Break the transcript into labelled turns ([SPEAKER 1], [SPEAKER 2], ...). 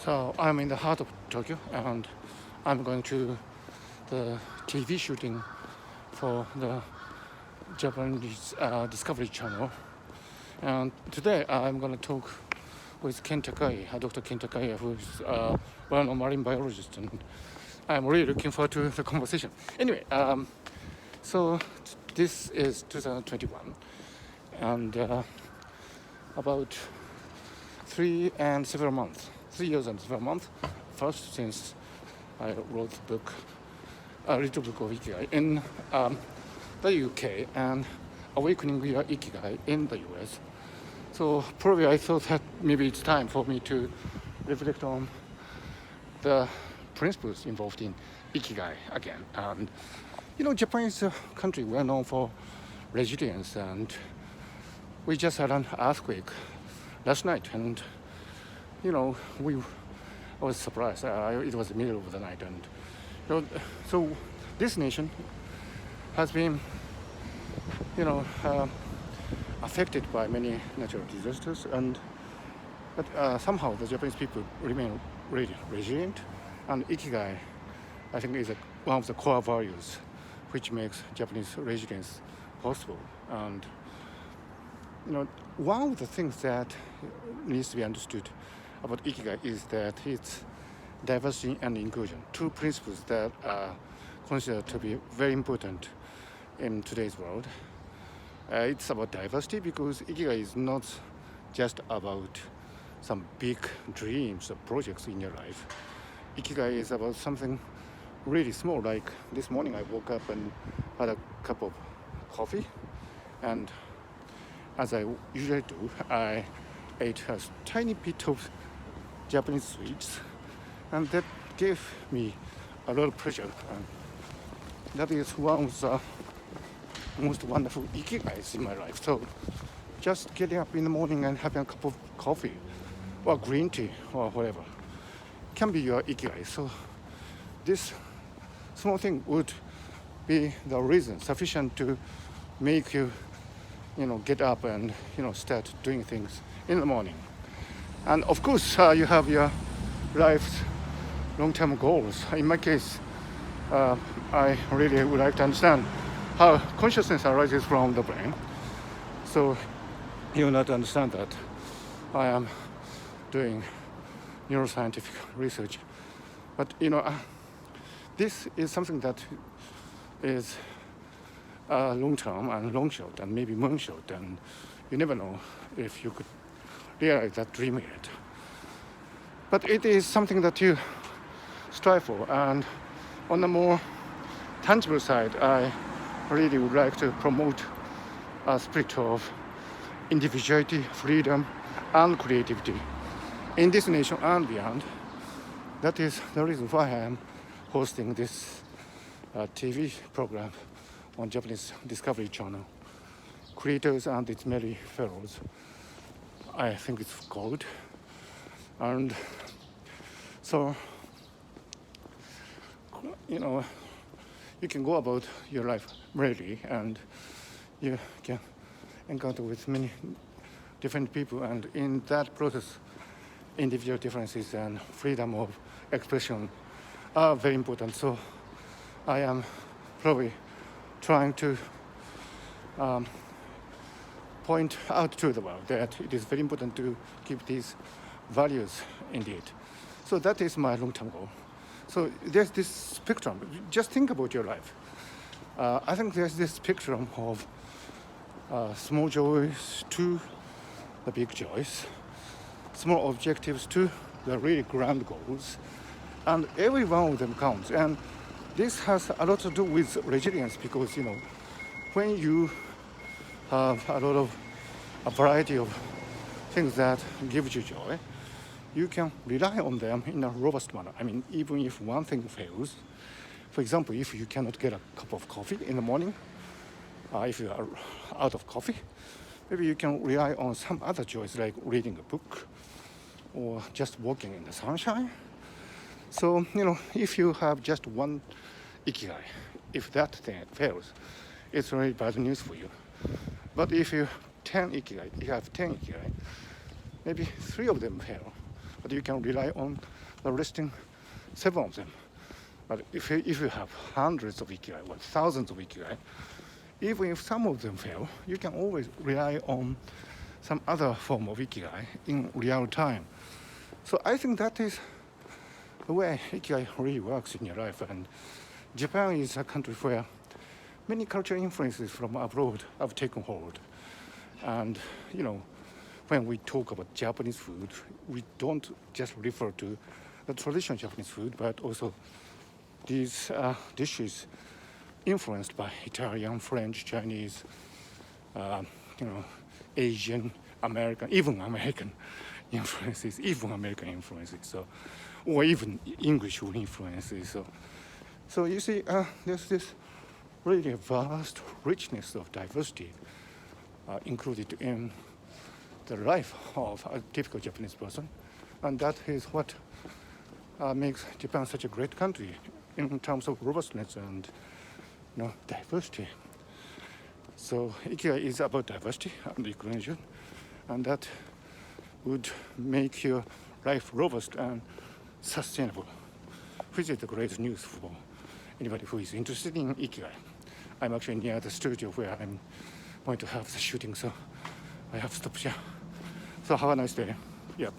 [SPEAKER 1] So I'm in the heart of Tokyo, and I'm going to the TV shooting for the Japanese Discovery Channel. And today I'm going to talk with Ken Takai, Dr. Ken Takai, who is a well-known marine biologist, and I'm really looking forward to the conversation. Anyway, so this is 2021, and about 3 and several months, 3 years and several months, first since I wrote the book, a little book of Ikigai in the UK and Awakening Your Ikigai in the US. So probably I thought that maybe it's time for me to reflect on the principles involved in Ikigai again. And Japan is a country well known for resilience, and we just had an earthquake last night, and I was surprised. It was the middle of the night, and so this nation has been affected by many natural disasters, but somehow the Japanese people remain really resilient, and Ikigai, I think, is one of the core values which makes Japanese resilience possible. And one of the things that needs to be understood about Ikigai is that it's diversity and inclusion, two principles that are considered to be very important in today's world. It's about diversity because Ikigai is not just about some big dreams or projects in your life. Ikigai is about something really small, like this morning I woke up and had a cup of coffee, and as I usually do, I ate a tiny bit of Japanese sweets, and that gave me a lot of pleasure. And that is one of the most wonderful ikigais in my life. So just getting up in the morning and having a cup of coffee or green tea or whatever can be your ikigai. So this small thing would be the reason sufficient to make you get up and start doing things in the morning. And of course you have your life's long-term goals. In my case, I really would like to understand how consciousness arises from the brain. So you will not understand that I am doing neuroscientific research. But this is something that is long-term and long-shot and maybe moonshot, and you never know if you could realize that dream yet. But it is something that you strive for, and on the more tangible side, I really would like to promote a spirit of individuality, freedom, and creativity in this nation and beyond. That is the reason why I am hosting this TV program on Japanese Discovery Channel, Creators and Its Merry Fellows, I think it's called. And so you can go about your life merrily, and you can encounter with many different people, and in that process individual differences and freedom of expression are very important. So I am probably trying to point out to the world that it is very important to keep these values indeed. So that is my long-term goal. So there's this spectrum. Just think about your life. I think there's this spectrum of small joys to the big joys, small objectives to the really grand goals, and every one of them counts. And this has a lot to do with resilience, because when you have a variety of things that give you joy, you can rely on them in a robust manner. I mean, even if one thing fails, for example, if you cannot get a cup of coffee in the morning, if you are out of coffee, maybe you can rely on some other joys like reading a book or just walking in the sunshine. So, if you have just one ikigai, if that thing fails, it's really bad news for you. But if you have 10 ikigai, maybe 3 of them fail, but you can rely on listing 7 of them. But if you have hundreds of Ikigai or thousands of Ikigai, even if some of them fail, you can always rely on some other form of Ikigai in real time. So I think that is the way Ikigai really works in your life. And Japan is a country where many cultural influences from abroad have taken hold. And, when we talk about Japanese food, we don't just refer to the traditional Japanese food, but also these dishes influenced by Italian, French, Chinese, Asian, American, even American influences, so, or even English influences. So you see, there's this really vast richness of diversity included in the life of a typical Japanese person, and that is what makes Japan such a great country in terms of robustness and diversity. So Ikigai is about diversity and inclusion, and that would make your life robust and sustainable, which is the great news for anybody who is interested in Ikigai. I'm actually near the studio where I'm going to have the shooting, so I have to stop here. So have a nice day. Yeah.